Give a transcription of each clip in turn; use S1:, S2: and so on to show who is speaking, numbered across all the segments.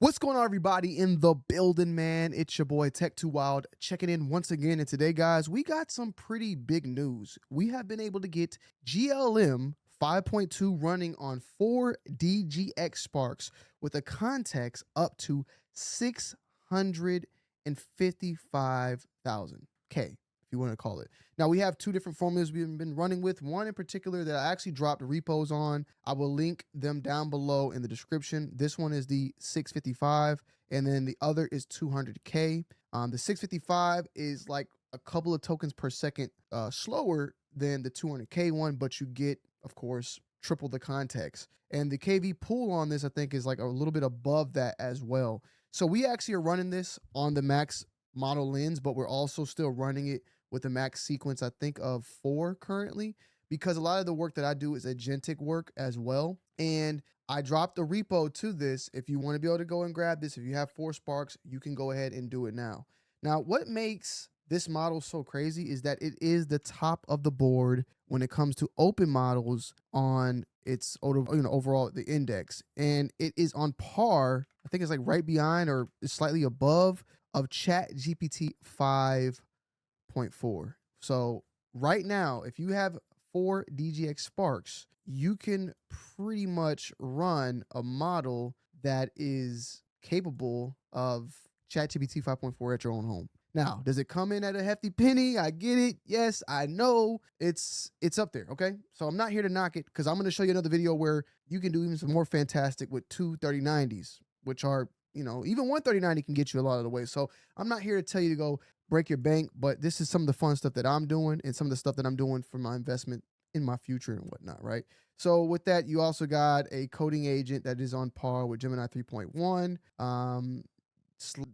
S1: What's going on, everybody in the building, man? It's your boy Tech2Wild checking in once again. And today, guys, we got some pretty big news. We have been able to get GLM 5.2 running on 4 DGX Sparks with a context up to 655,000 K, if you want to call it. Now, we have two different formulas we've been running with. One in particular that I actually dropped repos on. I will link them down below in the description. This one is the 655, and then the other is 200K. The 655 is like a couple of tokens per second slower than the 200K one, but you get, of course, triple the context. And the KV pool on this, I think, is like a little bit above that as well. So we actually are running this on the max model lens, but we're also still running it with a max sequence, I think, of 4 currently, because a lot of the work that I do is agentic work as well. And I dropped a repo to this. If you want to be able to go and grab this, if you have 4 Sparks, you can go ahead and do it now. Now, what makes this model so crazy is that it is the top of the board when it comes to open models on its overall the index, and it is on par. I think it's like right behind or slightly above of ChatGPT 5.4. So right now, if you have 4 DGX Sparks, you can pretty much run a model that is capable of ChatGPT 5.4 at your own home. Now, does it come in at a hefty penny? I get it. Yes, I know it's up there. Okay. So I'm not here to knock it because I'm going to show you another video where you can do even some more fantastic with 2 3090s, which are, even 1 3090 can get you a lot of the way. So I'm not here to tell you to go break your bank, but this is some of the fun stuff that I'm doing and some of the stuff that I'm doing for my investment in my future and whatnot, right? So with that, you also got a coding agent that is on par with Gemini 3.1.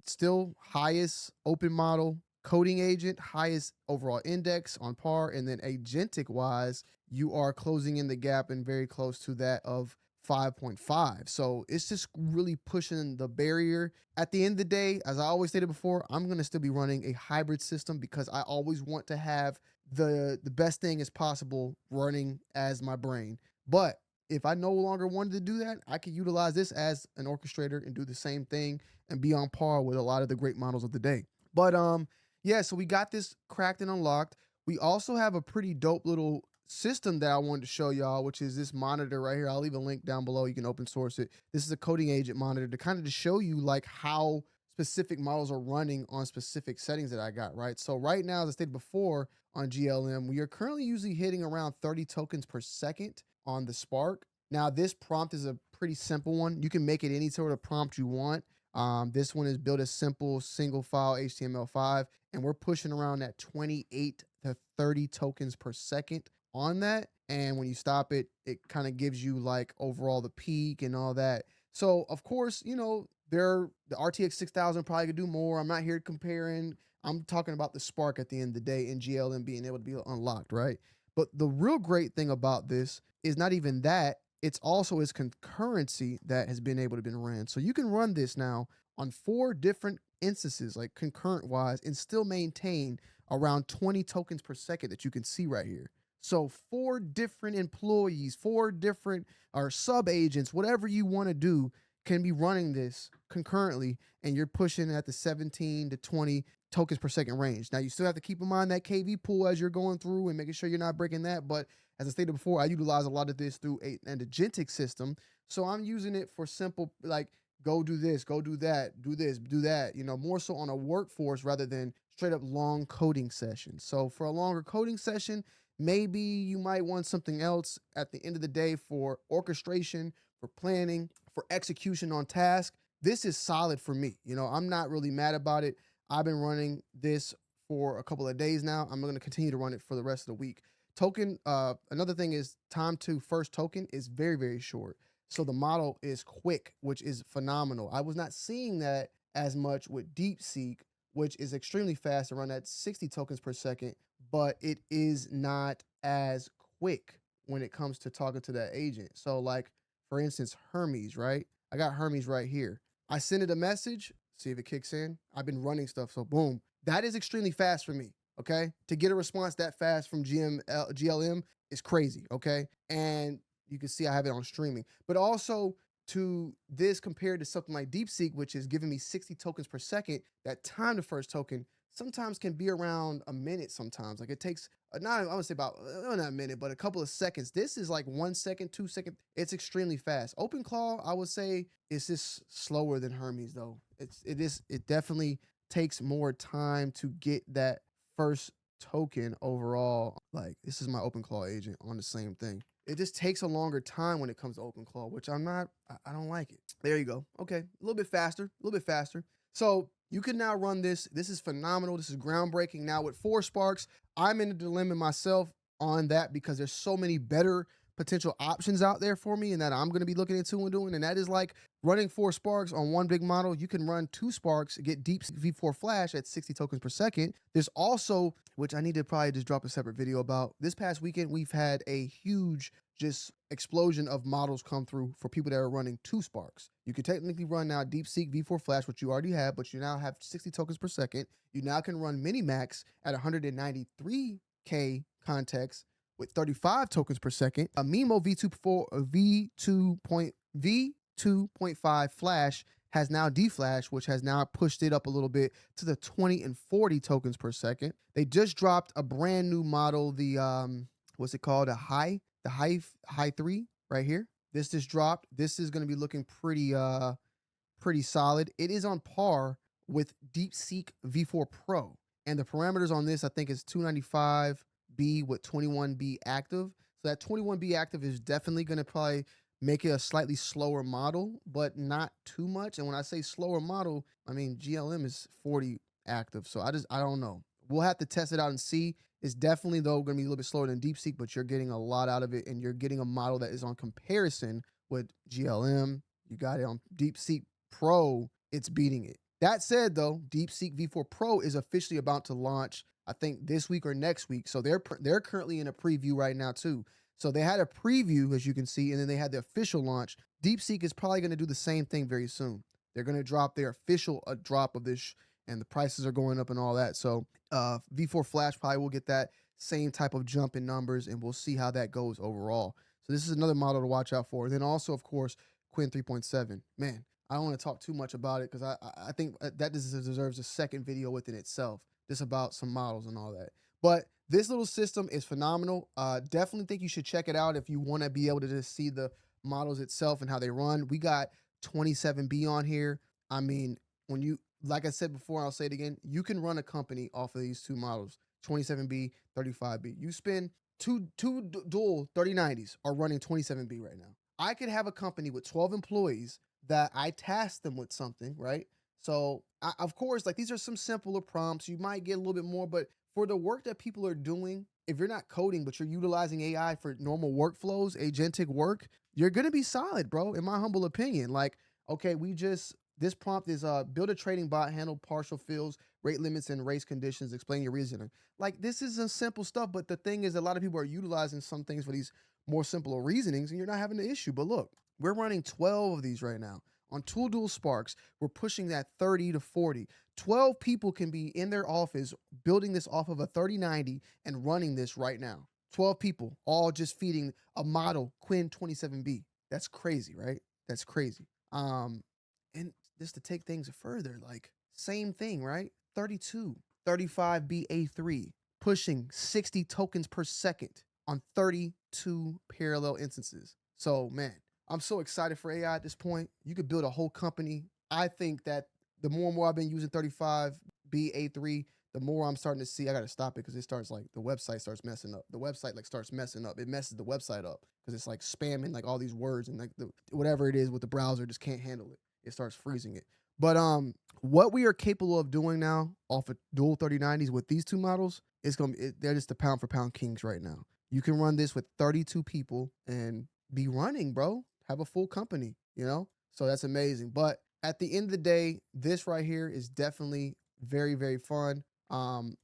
S1: Still highest open model coding agent, highest overall index on par, and then agentic wise, you are closing in the gap and very close to that of 5.5. So it's just really pushing the barrier. At the end of the day, as I always stated before, I'm going to still be running a hybrid system because I always want to have the best thing as possible running as my brain. But if I no longer wanted to do that, I could utilize this as an orchestrator and do the same thing and be on par with a lot of the great models of the day. But yeah, so we got this cracked and unlocked. We also have a pretty dope little system that I wanted to show y'all, which is this monitor right here. I'll leave a link down below. You can open source it. This is a coding agent monitor to kind of just show you like how specific models are running on specific settings that I got, right? So right now, as I stated before on GLM, we are currently usually hitting around 30 tokens per second on the Spark. Now, this prompt is a pretty simple one. You can make it any sort of prompt you want. This one is built as simple single file HTML5, and we're pushing around that 28 to 30 tokens per second on that. And when you stop it, it kind of gives you like overall the peak and all that. So of course, the RTX 6000 probably could do more. I'm not here comparing. I'm talking about the Spark at the end of the day and GLM being able to be unlocked, right? But the real great thing about this is not even that. It's also its concurrency that has been able to be ran. So you can run this now on 4 different instances, like concurrent wise, and still maintain around 20 tokens per second that you can see right here. So 4 different employees, 4 different or sub agents, whatever you want to do, can be running this concurrently, and you're pushing at the 17 to 20 tokens per second range. Now, you still have to keep in mind that KV pool as you're going through and making sure you're not breaking that. But as I stated before, I utilize a lot of this through an agentic system. So I'm using it for simple, like, go do this, go do that, do this, do that, more so on a workforce rather than straight up long coding sessions. So for a longer coding session, maybe you might want something else at the end of the day for orchestration, for planning, for execution on task. This is solid for me. I'm not really mad about it. I've been running this for a couple of days now. I'm going to continue to run it for the rest of the week. Token, another thing is time to first token is very, very short. So the model is quick, which is phenomenal. I was not seeing that as much with DeepSeek, which is extremely fast to run at 60 tokens per second, but it is not as quick when it comes to talking to that agent. So like, for instance, Hermes, right? I got Hermes right here. I send it a message, see if it kicks in. I've been running stuff, so boom. That is extremely fast for me, okay? To get a response that fast from GLM is crazy, okay? And you can see I have it on streaming. But also, to this compared to something like DeepSeek, which is giving me 60 tokens per second, that time to first token sometimes can be around a minute sometimes. Like it takes, not, I would say about, not a minute, but a couple of seconds. This is like 1 second, 2 seconds. It's extremely fast. OpenClaw, I would say, is just slower than Hermes though. It definitely takes more time to get that first token overall. Like this is my OpenClaw agent on the same thing. It just takes a longer time when it comes to OpenClaw, which I don't like it. There you go. Okay, a little bit faster, a little bit faster. So you can now run this. This is phenomenal. This is groundbreaking. Now with 4 Sparks, I'm in a dilemma myself on that because there's so many better potential options out there for me and that I'm going to be looking into and doing. And that is like running 4 Sparks on one big model. You can run 2 Sparks, get deep V4 flash at 60 tokens per second. There's also, which I need to probably just drop a separate video about, this past weekend, we've had a huge just explosion of models come through for people that are running 2 Sparks. You can technically run now DeepSeek V4 Flash, which you already have, but you now have 60 tokens per second. You now can run Minimax at 193K context with 35 tokens per second. A Mimo V2.5 Flash has now D-Flash, which has now pushed it up a little bit to the 20 and 40 tokens per second. They just dropped a brand new model, the what's it called? The high 3 right here. This just dropped. This is going to be looking pretty solid. It is on par with DeepSeek V4 Pro, and the parameters on this I think is 295B with 21B active. So that 21B active is definitely going to probably make it a slightly slower model, but not too much. And when I say slower model, I mean GLM is 40 active. So I don't know. We'll have to test it out and see. It's definitely, though, going to be a little bit slower than DeepSeek, but you're getting a lot out of it, and you're getting a model that is on comparison with GLM. You got it on DeepSeek Pro. It's beating it. That said, though, DeepSeek V4 Pro is officially about to launch, I think, this week or next week. So they're currently in a preview right now, too. So they had a preview, as you can see, and then they had the official launch. DeepSeek is probably going to do the same thing very soon. They're going to drop their official drop of this, and the prices are going up and all that. So V4 Flash probably will get that same type of jump in numbers, and we'll see how that goes overall. So this is another model to watch out for. Then also, of course, Quinn 3.7. Man, I don't want to talk too much about it because I think that deserves a second video within itself, just about some models and all that. But this little system is phenomenal. Definitely think you should check it out if you want to be able to just see the models itself and how they run. We got 27B on here. I mean, when you, like I said before, I'll say it again, you can run a company off of these 2 models, 27B, 35B. You spend two dual 3090s are running 27B right now. I could have a company with 12 employees that I task them with something, right? So of course, like these are some simpler prompts. You might get a little bit more, but for the work that people are doing, if you're not coding, but you're utilizing AI for normal workflows, agentic work, you're going to be solid, bro, in my humble opinion. Like, okay, this prompt is build a trading bot, handle partial fills, rate limits and race conditions, explain your reasoning. Like this is a simple stuff, but the thing is a lot of people are utilizing some things for these more simpler reasonings and you're not having the issue. But look, we're running 12 of these right now. On 2 dual Sparks, we're pushing that 30 to 40. 12 people can be in their office building this off of a 3090 and running this right now. 12 people, all just feeding a model, Quinn 27B. That's crazy, right? That's crazy. And just to take things further, like same thing, right? 32, 35BA3, pushing 60 tokens per second on 32 parallel instances. So, man, I'm so excited for AI at this point. You could build a whole company. I think that the more and more I've been using 35BA3, the more I'm starting to see, I got to stop it because it starts like the website starts messing up. The website like starts messing up. It messes the website up because it's like spamming like all these words and like whatever it is with the browser just can't handle it. It starts freezing it. But what we are capable of doing now off of dual 3090s with these 2 models, it's gonna be, they're just the pound for pound kings right now. You can run this with 32 people and be running, bro. Have a full company, you know? So that's amazing. But at the end of the day, this right here is definitely very, very fun. I'm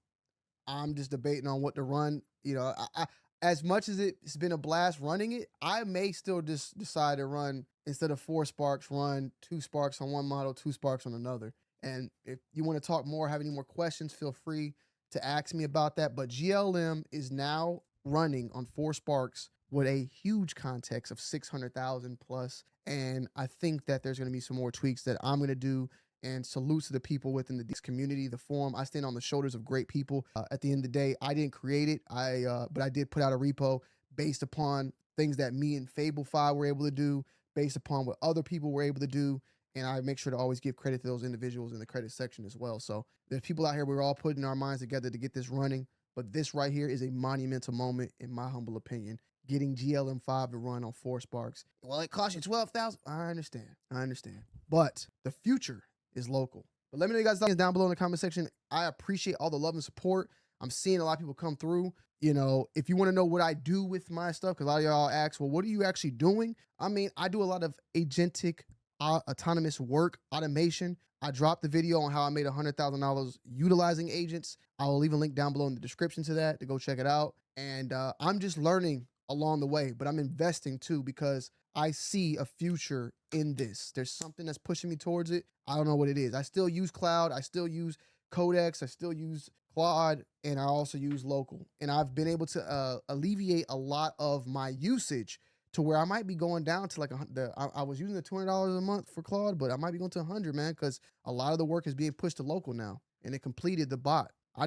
S1: just debating on what to run. You know, I as much as it's been a blast running it, I may still just decide to run, instead of 4 Sparks, run 2 Sparks on one model, 2 Sparks on another. And if you want to talk more, have any more questions, feel free to ask me about that. But GLM is now running on 4 Sparks with a huge context of 600,000 plus. And I think that there's going to be some more tweaks that I'm going to do. And salutes to the people within the DGX community, the forum. I stand on the shoulders of great people. At the end of the day, I didn't create it. But I did put out a repo based upon things that me and Fablefy were able to do, based upon what other people were able to do. And I make sure to always give credit to those individuals in the credit section as well. So there's people out here, we're all putting our minds together to get this running. But this right here is a monumental moment, in my humble opinion, getting GLM 5 to run on 4 Sparks. Well, it costs you 12,000. I understand. But the future is local. But let me know you guys' thoughts down below in the comment section. I appreciate all the love and support. I'm seeing a lot of people come through. You know, if you want to know what I do with my stuff, because a lot of y'all ask, well, what are you actually doing? I mean, I do a lot of agentic autonomous work automation. I dropped the video on how I made $100,000 utilizing agents. I will leave a link down below in the description to that to go check it out. And I'm just learning along the way, but I'm investing too, because I see a future in this. There's something that's pushing me towards it. I don't know what it is. I still use cloud. I still use Codex. I still use Claude, and I also use local. And I've been able to alleviate a lot of my usage to where I might be going down to like I was using the $200 a month for Claude, but I might be going to 100, man, because a lot of the work is being pushed to local now, and it completed the bot. I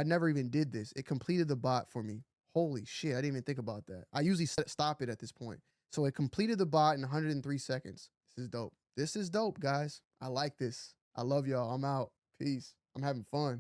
S1: never even did this. It completed the bot for me. Holy shit, I didn't even think about that. I usually stop it at this point. So it completed the bot in 103 seconds. This is dope. This is dope, guys. I like this. I love y'all. I'm out. Peace. I'm having fun.